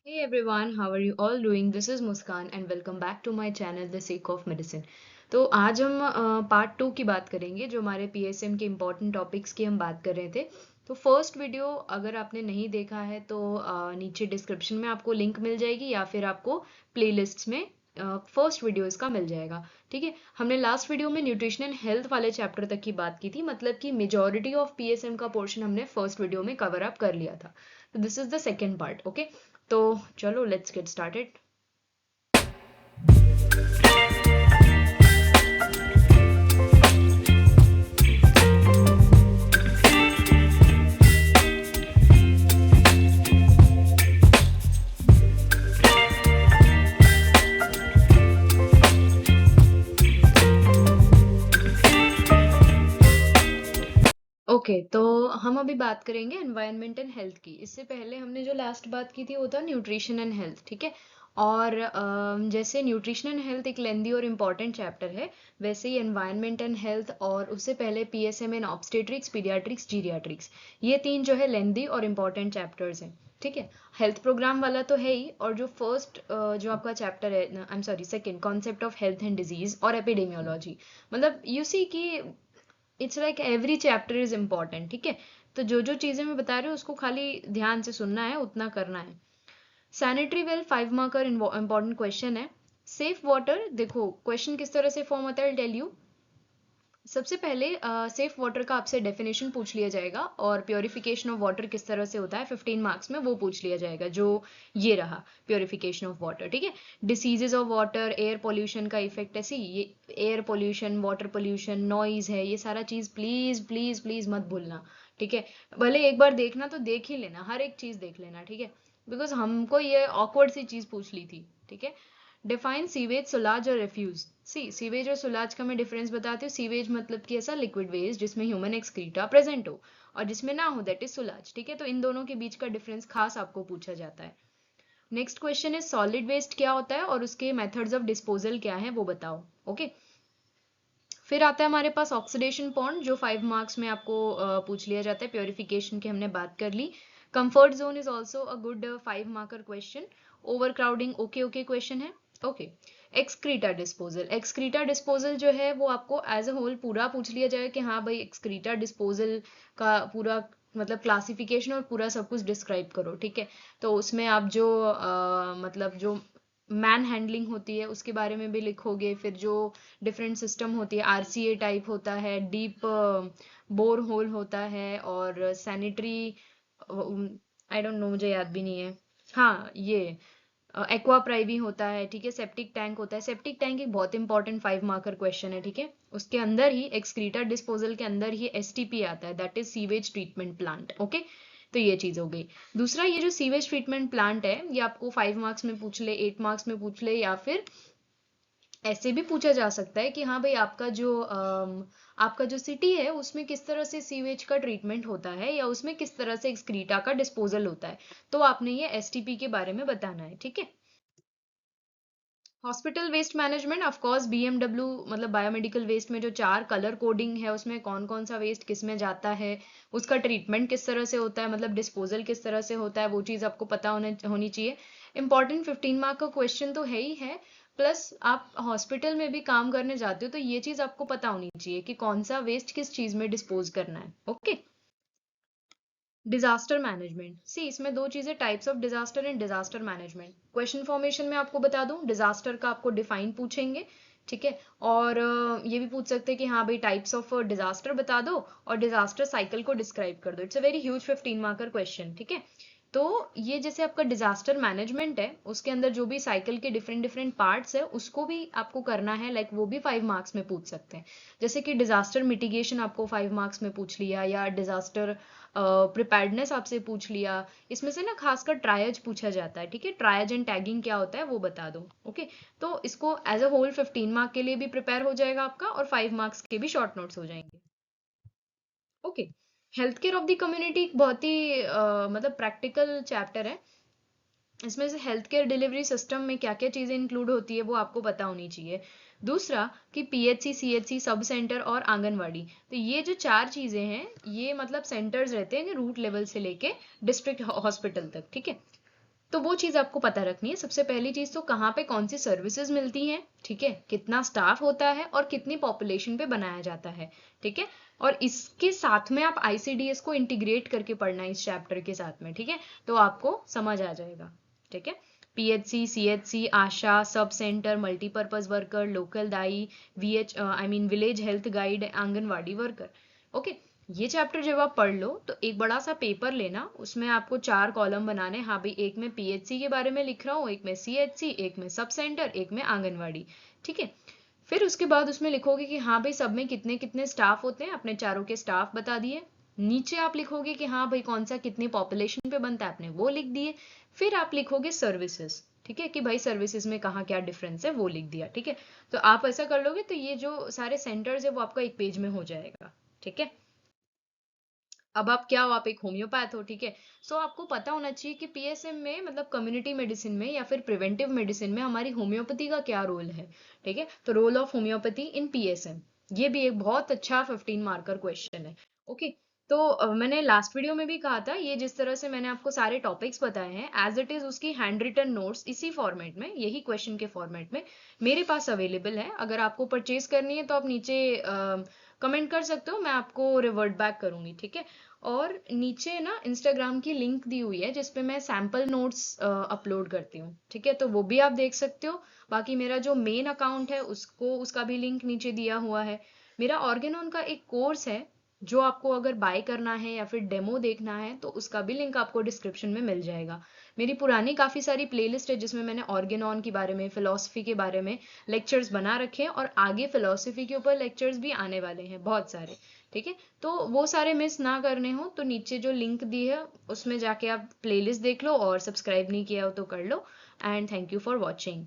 Hey everyone, how are you all doing? This is Muskan and welcome back to my channel The Sake of Medicine. तो आज हम part 2 की बात करेंगे जो हमारे पीएसएम के इम्पोर्टेंट टॉपिक्स की हम बात कर रहे थे। तो फर्स्ट वीडियो अगर आपने नहीं देखा है तो नीचे डिस्क्रिप्शन में आपको लिंक मिल जाएगी या फिर आपको प्लेलिस्ट्स में फर्स्ट वीडियो इसका मिल जाएगा। ठीक है, हमने लास्ट वीडियो में न्यूट्रिशन एंड हेल्थ वाले चैप्टर तक की बात की थी, मतलब कि मेजॉरिटी ऑफ पीएसएम का पोर्शन हमने फर्स्ट वीडियो में कवर अप कर लिया था। तो this is the second part. Okay, तो चलो लेट्स गेट स्टार्टेड। ओके, तो हम अभी बात करेंगे एनवायरनमेंट एंड हेल्थ की। इससे पहले हमने जो लास्ट बात की थी वो था न्यूट्रिशन एंड हेल्थ। ठीक है, और जैसे न्यूट्रिशन एंड हेल्थ एक लेंदी और इम्पॉर्टेंट चैप्टर है, वैसे ही एनवायरनमेंट एंड हेल्थ और उससे पहले पीएसएम इन ऑब्स्टेट्रिक्स, पीडियाट्रिक्स, जीरियाट्रिक्स, ये तीन जो है लेंदी और इम्पॉर्टेंट चैप्टर्स हैं। ठीक है, हेल्थ प्रोग्राम वाला तो है ही, और जो फर्स्ट जो आपका चैप्टर है, I am sorry, second, concept of health and disease और एपिडेमियोलॉजी, मतलब यू सी कि it's like every chapter is important. ठीक है, तो जो जो चीजें मैं बता रही हूँ उसको खाली ध्यान से सुनना है, उतना करना है। Sanitary well 5 marker important question है। सेफ वाटर, देखो क्वेश्चन किस तरह से फॉर्म होता है, टेल यू। सबसे पहले सेफ वाटर का आपसे डेफिनेशन पूछ लिया जाएगा, और प्योरिफिकेशन ऑफ वाटर किस तरह से होता है 15 मार्क्स में वो पूछ लिया जाएगा, जो ये रहा प्योरिफिकेशन ऑफ वाटर। ठीक है, diseases of water, air pollution का इफेक्ट, ऐसी ये air pollution, water pollution, noise है, ये सारा चीज प्लीज प्लीज प्लीज मत भूलना। ठीक है, भले एक बार देखना तो देख ही लेना, हर एक चीज देख लेना। ठीक है, बिकॉज हमको ये ऑकवर्ड सी चीज पूछ ली थी। ठीक है, डिफाइन सीवेज, सुलाज और रेफ्यूज। सी सीवेज और सुलाज का मैं डिफरेंस बताती हूँ। सीवेज मतलब कि ऐसा लिक्विड वेस्ट जिसमें ह्यूमन एक्सक्रीटा प्रेजेंट हो, और जिसमें ना हो दैट इज सुलाज। ठीक है, तो इन दोनों के बीच का डिफरेंस खास आपको पूछा जाता है। Next question is solid waste क्या होता है और उसके मेथड्स ऑफ डिस्पोजल क्या है वो बताओ। ओके, फिर आता है हमारे पास ऑक्सीडेशन पॉन्ड, जो 5 मार्क्स में आपको पूछ लिया जाता है। प्योरिफिकेशन की हमने बात कर ली। Comfort zone is also a good 5 marker question. Overcrowding okay okay question है। Okay, excreta disposal, excreta disposal जो है वो आपको एज अ होल पूरा पूछ लिया जाएगा कि हाँ भाई एक्सक्रीटा डिस्पोजल का पूरा मतलब क्लासिफिकेशन और पूरा सब कुछ डिस्क्राइब करो। ठीक है, तो उसमें आप जो मतलब जो मैन हैंडलिंग होती है उसके बारे में भी लिखोगे, फिर जो डिफरेंट सिस्टम होती है, आरसीए टाइप होता है, डीप बोर होल होता है, और सैनिटरी, आई डोंट नो, मुझे याद भी नहीं है। हाँ, ये एक्वा प्राइवी होता है। ठीक है, सेप्टिक टैंक होता है। सेप्टिक टैंक एक बहुत इंपॉर्टेंट 5 मार्कर क्वेश्चन है। ठीक है, उसके अंदर ही एक्सक्रीटा डिस्पोजल के अंदर ही एसटीपी आता है, that is sewage treatment plant. Okay, तो ये चीज हो गई। दूसरा, ये जो सीवेज ट्रीटमेंट प्लांट है ये आपको 5 मार्क्स में पूछ ले, 8 मार्क्स में पूछ ले, या फिर ऐसे भी पूछा जा सकता है कि हाँ भाई आपका जो सिटी है उसमें किस तरह से सीवेज का ट्रीटमेंट होता है, या उसमें किस तरह से एक्सक्रीटा का डिस्पोजल होता है, तो आपने ये एसटीपी के बारे में बताना है। ठीक है, hospital waste management, of course BMW, मतलब बायोमेडिकल वेस्ट में जो 4 कलर कोडिंग है उसमें कौन कौन सा वेस्ट किस में जाता है, उसका ट्रीटमेंट किस तरह से होता है, मतलब डिस्पोजल किस तरह से होता है, वो चीज़ आपको पता होनी चाहिए। इंपॉर्टेंट 15 मार्क का क्वेश्चन तो है ही है, प्लस आप हॉस्पिटल में भी काम करने जाते हो तो ये चीज़ आपको पता होनी चाहिए कि कौन सा वेस्ट किस चीज़ में डिस्पोज करना है। ओके, डिजास्टर मैनेजमेंट, सी इसमें दो चीजें, types of disaster and disaster management. Question formation में आपको बता दूं, डिजास्टर का आपको डिफाइन पूछेंगे। ठीक है, और ये भी पूछ सकते हैं कि हाँ भाई टाइप्स ऑफ डिजास्टर बता दो और डिजास्टर साइकिल को डिस्क्राइब कर दो। It's a very huge 15 marker question. ठीक है, तो ये जैसे आपका डिजास्टर मैनेजमेंट है उसके अंदर जो भी साइकिल के डिफरेंट डिफरेंट पार्ट्स है उसको भी आपको करना है, लाइक वो भी 5 मार्क्स में पूछ सकते हैं। जैसे कि डिजास्टर मिटिगेशन आपको 5 मार्क्स में पूछ लिया, या डिजास्टर प्रिपेयर्डनेस आपसे पूछ लिया। इसमें से ना खासकर ट्रायज पूछा जाता है। ठीक है, ट्रायज एंड टैगिंग क्या होता है वो बता दो। ओके, तो इसको एज अ होल 15 मार्क के लिए भी प्रिपेयर हो जाएगा आपका, और 5 मार्क्स के भी शॉर्ट नोट्स हो जाएंगे। Okay, health care of the community बहुत ही मतलब प्रैक्टिकल चैप्टर है। इसमें से हेल्थ केयर डिलीवरी सिस्टम में क्या क्या चीजें इंक्लूड होती है वो आपको पता होनी चाहिए। दूसरा कि पीएचसी, सीएचसी, सब सेंटर और आंगनवाड़ी, तो ये जो 4 चीजें हैं ये मतलब सेंटर्स रहते हैं रूट लेवल से लेके डिस्ट्रिक्ट हॉस्पिटल तक। ठीक है, तो वो चीज़ आपको पता रखनी है। सबसे पहली चीज़ तो कहाँ पे कौन सी सर्विसेज मिलती हैं, ठीक है, कितना स्टाफ होता है और कितनी पॉपुलेशन पे बनाया जाता है, ठीक है। और इसके साथ में आप आईसीडीएस को इंटीग्रेट करके पढ़ना है इस चैप्टर के साथ में, ठीक है, तो आपको समझ आ जाएगा, ठीक है। PHC, CHC, ASHA, sub centre, multipurpose worker, local dai, village health guide, anganwadi worker. Okay, ये चैप्टर जब आप पढ़ लो तो एक बड़ा सा पेपर लेना, उसमें आपको 4 कॉलम बनाने। हाँ भाई, एक में पीएचसी के बारे में लिख रहा हूँ, एक में सीएचसी, एक में सब सेंटर, एक में आंगनवाड़ी, ठीक है। फिर उसके बाद उसमें लिखोगे कि हाँ भाई सब में कितने कितने स्टाफ होते हैं, अपने चारों के स्टाफ बता दिए। नीचे आप लिखोगे कि हाँ भाई कौन सा कितनी पॉपुलेशन पे बनता है, आपने वो लिख दिए। फिर आप लिखोगे सर्विसेज, ठीक है, कि भाई सर्विसेज में कहाँ क्या डिफरेंस है वो लिख दिया, ठीक है। तो आप ऐसा कर लोगे तो ये जो सारे सेंटर्स है वो आपका एक पेज में हो जाएगा, ठीक है। अब आप क्या हो, आप एक होम्योपैथ हो, ठीक है। सो आपको पता होना चाहिए कि पीएसएम में, मतलब कम्युनिटी मेडिसिन में या फिर प्रिवेंटिव मेडिसिन में, हमारी होम्योपैथी का क्या रोल है, ठीक है। तो role of homeopathy in PSM, ये भी एक बहुत अच्छा 15 मार्कर क्वेश्चन है। ओके, तो मैंने लास्ट वीडियो में भी कहा था, ये जिस तरह से मैंने आपको सारे टॉपिक्स बताए हैं एज इट इज उसकी हैंड रिटन नोट्स इसी फॉर्मेट में, यही क्वेश्चन के फॉर्मेट में मेरे पास अवेलेबल है। अगर आपको परचेज करनी है तो आप नीचे कमेंट कर सकते हो, मैं आपको रिवर्ट बैक करूंगी, ठीक है। और नीचे ना इंस्टाग्राम की लिंक दी हुई है जिसपे मैं सैम्पल नोट्स अपलोड करती हूँ, ठीक है, तो वो भी आप देख सकते हो। बाकी मेरा जो मेन अकाउंट है उसका भी लिंक नीचे दिया हुआ है। मेरा ऑर्गेनॉन का एक कोर्स है जो आपको अगर बाय करना है या फिर डेमो देखना है तो उसका भी लिंक आपको डिस्क्रिप्शन में मिल जाएगा। मेरी पुरानी काफ़ी सारी प्लेलिस्ट है जिसमें मैंने ऑर्गेनॉन के बारे में, फिलॉसफी के बारे में लेक्चर्स बना रखे हैं, और आगे फिलॉसफी के ऊपर लेक्चर्स भी आने वाले हैं बहुत सारे, ठीक है। तो वो सारे मिस ना करने हो तो नीचे जो लिंक दी है उसमें जाके आप प्लेलिस्ट देख लो, और सब्सक्राइब नहीं किया हो तो कर लो। And thank you for watching.